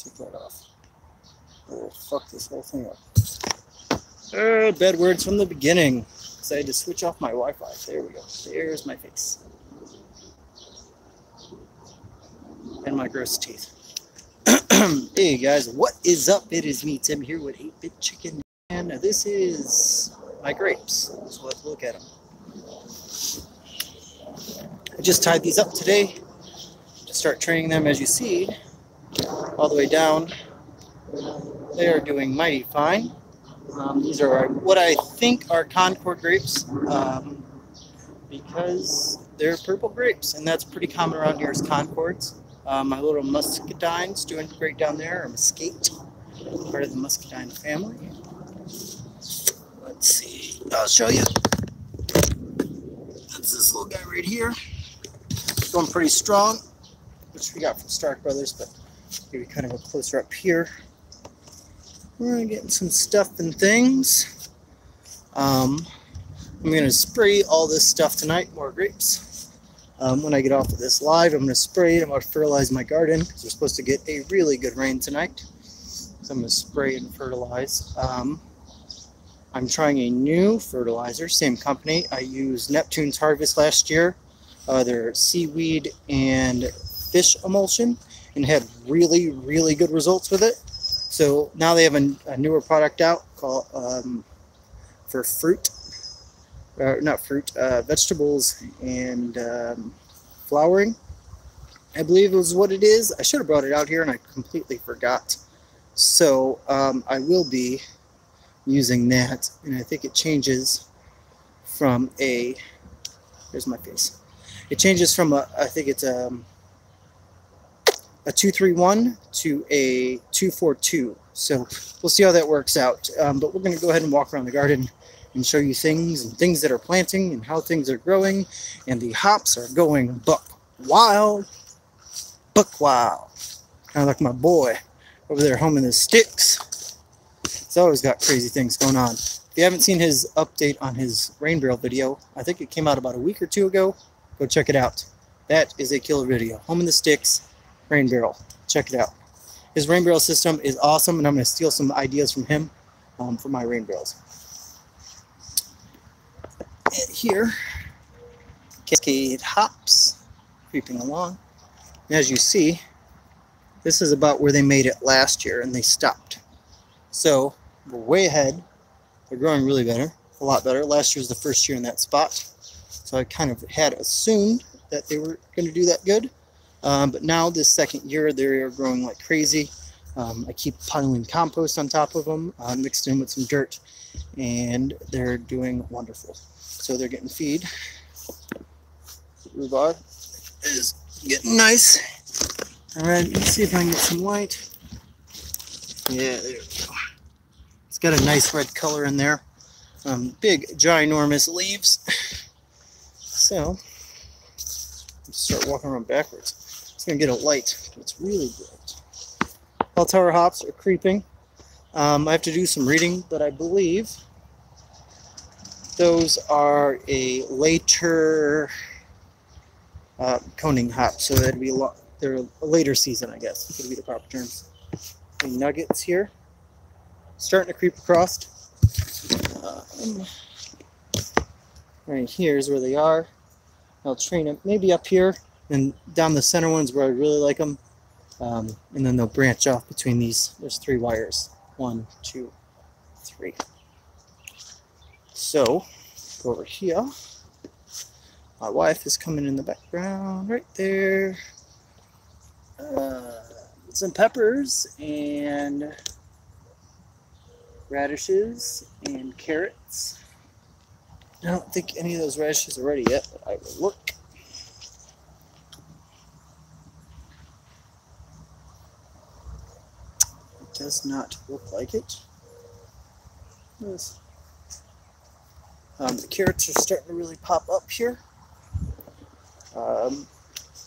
Take that off. Oh, fuck this whole thing up. Bad words from the beginning. So I had to switch off my Wi-Fi. There we go. There's my face. And my gross teeth. Hey guys, what is up? It is me, Tim, here with 8-Bit Chicken. And this is my grapes. So let's look at them. I just tied these up today to start training them. As you see, all the way down, they are doing mighty fine. These are what I think are Concord grapes because they're purple grapes, and that's pretty common around here is Concords. My little muscadine's doing great down there, or muscate, part of the muscadine family. Let's see, I'll show you. That's this little guy right here. Going pretty strong, which we got from Stark Brothers, but maybe kind of a closer up here. We're getting some stuff and things. I'm going to spray all this stuff tonight, more grapes. When I get off of this live, I'm going to spray it. I'm going to fertilize my garden because we're supposed to get a really good rain tonight. So I'm going to spray and fertilize. I'm trying a new fertilizer, same company. I used Neptune's Harvest last year. Their seaweed and fish emulsion, and had really, really good results with it. So now they have a newer product out called for fruit, vegetables and flowering, I believe is what it is. I should have brought it out here and I completely forgot. So I will be using that, and I think it changes from a, there's my face. It changes from a, I think it's a 231 to a 242. So we'll see how that works out. But we're going to go ahead and walk around the garden and show you things and things that are planting and how things are growing. And the hops are going buck wild. Buck wild. Kind of like my boy over there homing his sticks. He's always got crazy things going on. If you haven't seen his update on his rain barrel video, I think it came out about a week or two ago. Go check it out. That is a killer video. Homing the sticks. Rain barrel. Check it out. His rain barrel system is awesome, and I'm going to steal some ideas from him for my rain barrels. And here, Cascade hops creeping along. And as you see, this is about where they made it last year, and they stopped. So we're way ahead. They're growing really better, a lot better. Last year was the first year in that spot, so I kind of had assumed that they were going to do that good. But now this second year, they're growing like crazy. I keep piling compost on top of them, mixed in with some dirt, and they're doing wonderful. So they're getting feed. Rhubarb is getting nice. All right, let's see if I can get some light. Yeah, there we go. It's got a nice red color in there. Big, ginormous leaves. So, let's start walking around backwards. It's going to get a light, but it's really bright. Bell tower hops are creeping. I have to do some reading, but I believe those are a later coning hop, so that'd be they're a later season, I guess, would be the proper terms. And nuggets here, starting to creep across. Right here is where they are. I'll train them maybe up here. And down the center ones where I really like them, and then they'll branch off between these. There's 3 wires, 1, 2, 3. So go over here. My wife is coming in the background right there. Some peppers and radishes and carrots. I don't think any of those radishes are ready yet, but I will look. Does not look like it. Yes. The carrots are starting to really pop up here.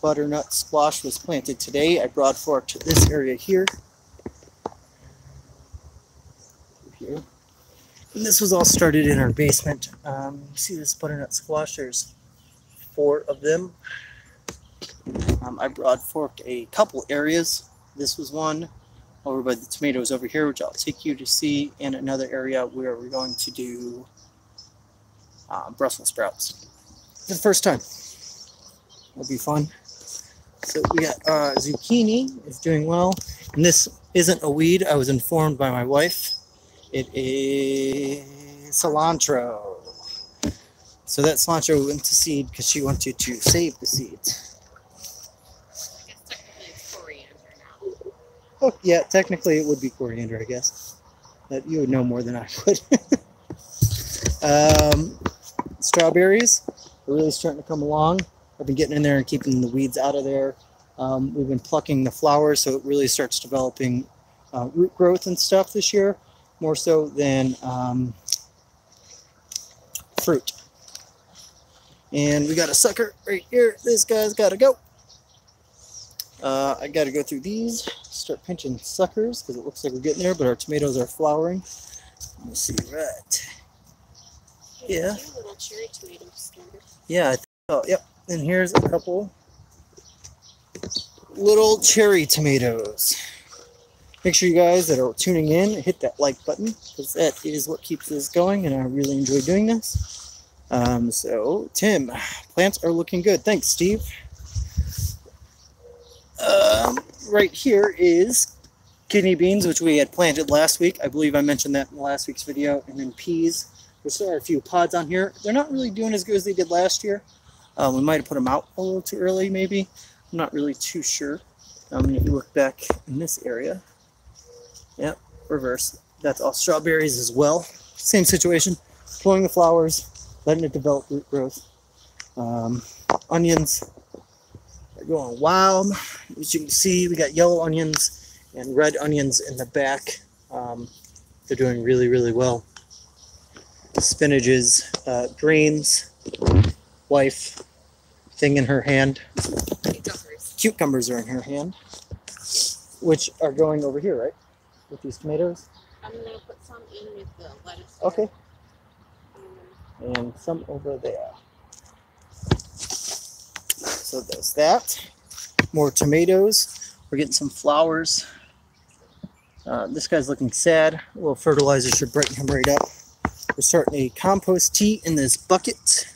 Butternut squash was planted today. I brought fork to this area here. And this was all started in our basement. See this butternut squash? There's 4 of them. I broad forked a couple areas. This was one. over by the tomatoes over here, which I'll take you to see, and another area where we're going to do Brussels sprouts for the first time. It'll be fun. So we got zucchini is doing well, and this isn't a weed. I was informed by my wife. It is cilantro. So that cilantro went to seed because she wanted to save the seeds. I guess technically it's coriander now. Oh yeah, technically it would be coriander, I guess. But you would know more than I would. Strawberries are really starting to come along. I've been getting in there and keeping the weeds out of there. We've been plucking the flowers, so it really starts developing root growth and stuff this year, more so than fruit. And we got a sucker right here. This guy's got to go. I got to go through these, start pinching suckers because it looks like we're getting there, but our tomatoes are flowering. Let's see, right. Yeah. Little cherry tomatoes. Yeah. Oh, yep. And here's a couple little cherry tomatoes. Make sure you guys that are tuning in hit that like button because that is what keeps this going, and I really enjoy doing this. So, Tim, plants are looking good. Thanks, Steve. Right here is kidney beans, which we had planted last week. I believe I mentioned that in last week's video. And then peas. There's still a few pods on here. They're not really doing as good as they did last year. We might have put them out a little too early, maybe. I'm not really too sure. If you look back in this area. Yep, reverse. That's all strawberries as well. Same situation. Pulling the flowers, letting it develop root growth. Onions are going wild. As you can see, we got yellow onions and red onions in the back. They're doing really, really well. Spinaches, greens, wife, thing in her hand. Cucumbers are in her hand, which are going over here, right? With these tomatoes? I'm going to put some in with the lettuce. Okay. And some over there. So there's that. More tomatoes. We're getting some flowers. This guy's looking sad. A little fertilizer should brighten him right up. We're starting a compost tea in this bucket.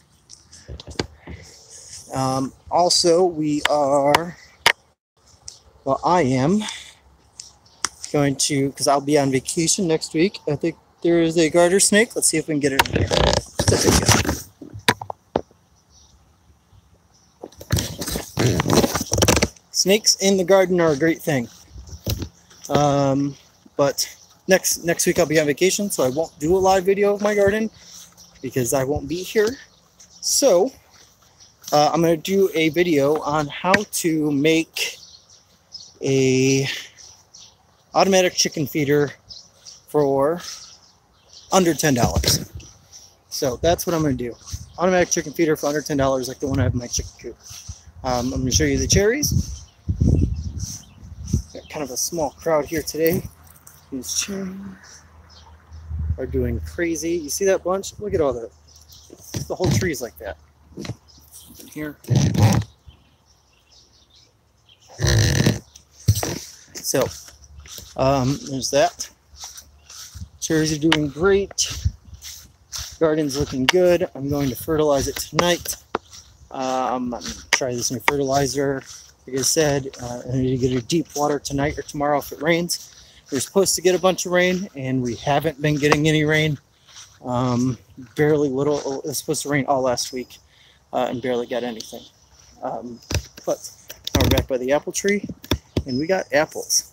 Also, we are, well, I am going to, because I'll be on vacation next week. I think there is a garter snake. Let's see if we can get it in here. Snakes in the garden are a great thing. But next week I'll be on vacation, so I won't do a live video of my garden because I won't be here. So I'm going to do a video on how to make a automatic chicken feeder for under $10. So that's what I'm going to do. Automatic chicken feeder for under $10, like the one I have in my chicken coop. I'm going to show you the cherries. Got kind of a small crowd here today. These cherries are doing crazy. You see that bunch? Look at all that. The whole tree is like that. In here. So, there's that. Cherries are doing great. Garden's looking good. I'm going to fertilize it tonight. I'm going to try this new fertilizer. Like I said, I need to get a deep water tonight or tomorrow if it rains. We're supposed to get a bunch of rain, and we haven't been getting any rain. Barely little. It was supposed to rain all last week, and barely got anything. But now we're back by the apple tree, and we got apples.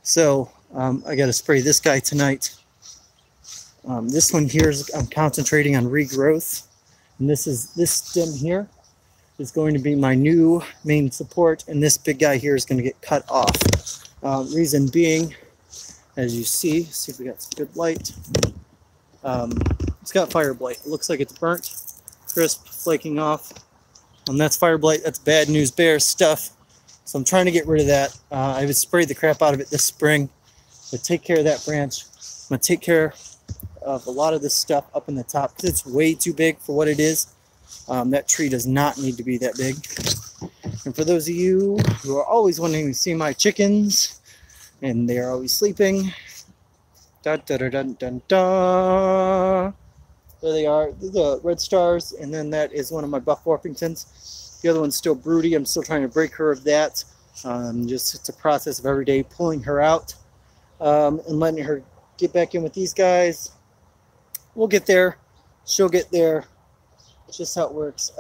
So I got to spray this guy tonight. This one here is, I'm concentrating on regrowth, and this stem here is going to be my new main support, and this big guy here is going to get cut off. Reason being, as you see if we got some good light. It's got fire blight. It looks like it's burnt, crisp, flaking off. That's fire blight. That's bad news bear stuff. So I'm trying to get rid of that. I sprayed the crap out of it this spring. But take care of that branch. I'm going to take care of a lot of this stuff up in the top because it's way too big for what it is. That tree does not need to be that big. And for those of you who are always wanting to see my chickens, and they are always sleeping. Da, da, da, dun, dun, da. There they are, the red stars, and then that is one of my Buff Orpingtons. The other one's still broody. I'm still trying to break her of that. Just it's a process of every day pulling her out and letting her get back in with these guys. We'll get there. She'll get there. It's just how it works.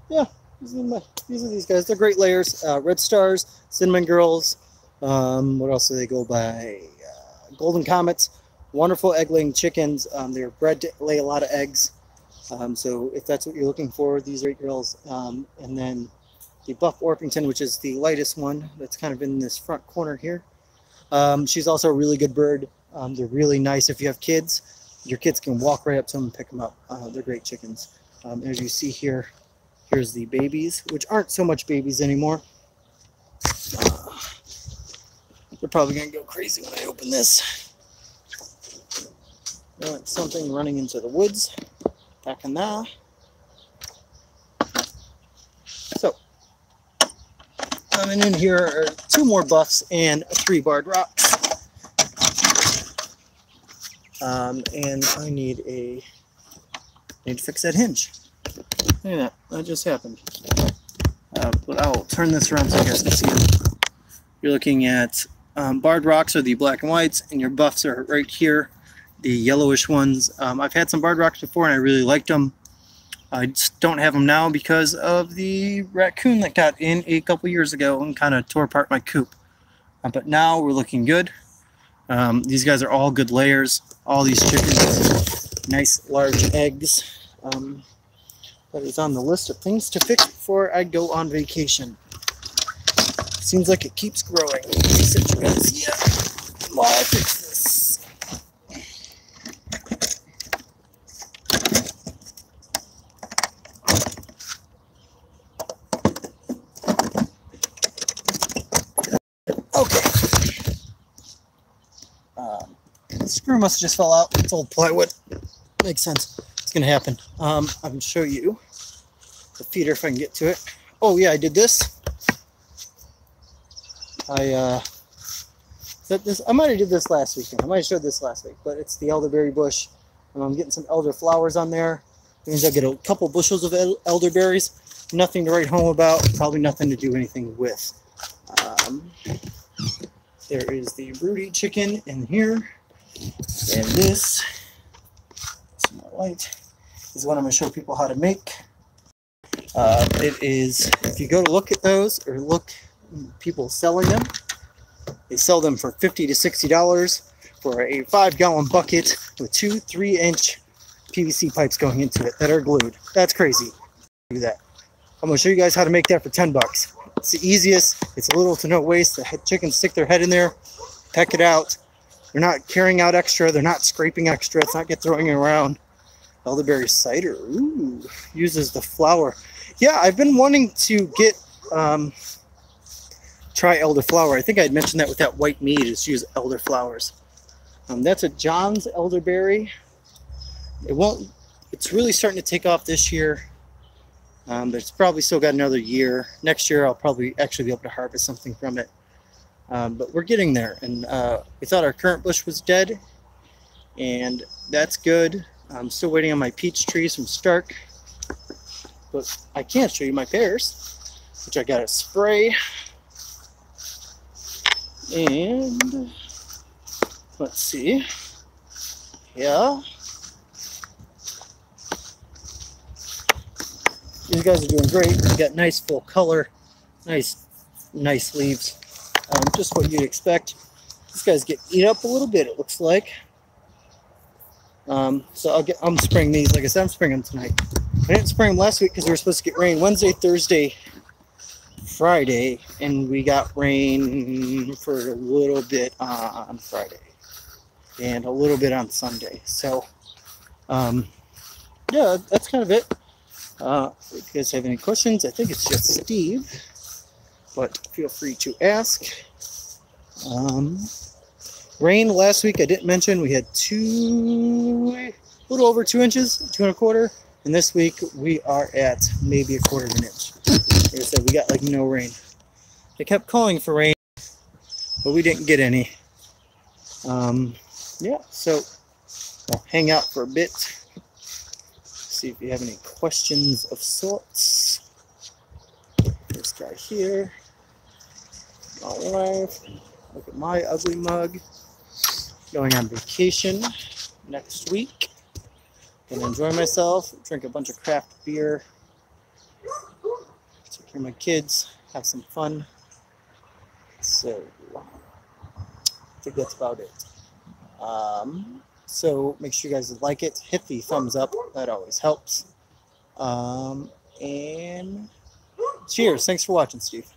Yeah, these are these guys. They're great layers. Red stars, cinnamon girls. What else do they go by? Golden comets. Wonderful egg-laying chickens. They're bred to lay a lot of eggs. So if that's what you're looking for, these are great girls. And then the Buff Orpington, which is the lightest one, that's kind of in this front corner here. She's also a really good bird. They're really nice if you have kids. Your kids can walk right up to them and pick them up. They're great chickens. As you see here, here's the babies, which aren't so much babies anymore. They're probably going to go crazy when I open this. Something running into the woods. Back in there. So, and in here are 2 more buffs and 3 barred rocks. And I need to fix that hinge. Look at that. That just happened. But I'll turn this around so you guys can see them. You're looking at barred rocks are the black and whites, and your buffs are right here. The yellowish ones. I've had some barred rocks before and I really liked them. I just don't have them now because of the raccoon that got in a couple years ago and kind of tore apart my coop. But now we're looking good. These guys are all good layers. All these chickens, nice large eggs. That is on the list of things to fix before I go on vacation. Seems like it keeps growing. Yeah, while I fix this. Okay. The screw must have just fell out. It's old plywood. Makes sense. It's going to happen. I'm going to show you the feeder if I can get to it. Oh, yeah, I did this. I might have did this last weekend. I might have showed this last week, but it's the elderberry bush. I'm getting some elder flowers on there. It means I get a couple bushels of elderberries. Nothing to write home about. Probably nothing to do anything with. There is the broody chicken in here. And this, some more light, is what I'm going to show people how to make. It is, if you go to look at those, or look people selling them, they sell them for $50 to $60 for a 5-gallon bucket with 2 3-inch PVC pipes going into it that are glued. That's crazy. Do that. I'm going to show you guys how to make that for 10 bucks. It's the easiest. It's a little to no waste. The chickens stick their head in there, peck it out. They're not carrying out extra. They're not scraping extra. It's not throwing it around. Elderberry cider. Ooh, uses the flour. Yeah, I've been wanting to get try elderflower. I think I had mentioned that with that white mead. Just use elderflowers. That's a John's elderberry. It won't. It's really starting to take off this year. But it's probably still got another year. Next year, I'll probably actually be able to harvest something from it. But we're getting there. And we thought our currant bush was dead. And that's good. I'm still waiting on my peach trees from Stark. But I can't show you my pears, which I got to spray. And let's see. Yeah. These guys are doing great. They got nice full color, nice leaves. Just what you'd expect. These guys get eat up a little bit, it looks like. So I'm spraying these. Like I said, I'm spraying them tonight. I didn't spray them last week because we were supposed to get rain Wednesday, Thursday, Friday, and we got rain for a little bit on Friday and a little bit on Sunday. So, yeah, that's kind of it. If you guys have any questions, I think it's just Steve, but feel free to ask. Rain last week, I didn't mention, we had a little over 2 inches, 2 1/4, and this week we are at maybe 1/4 inch. Like I said, we got like no rain. They kept calling for rain but we didn't get any. Yeah, so I'll hang out for a bit. See if you have any questions of sorts. This guy here. My wife. Look at my ugly mug. Going on vacation next week. Gonna enjoy myself. Drink a bunch of craft beer. Take care of my kids. Have some fun. So I think that's about it. So make sure you guys like it. Hit the thumbs up. That always helps. And cheers. Thanks for watching, Steve.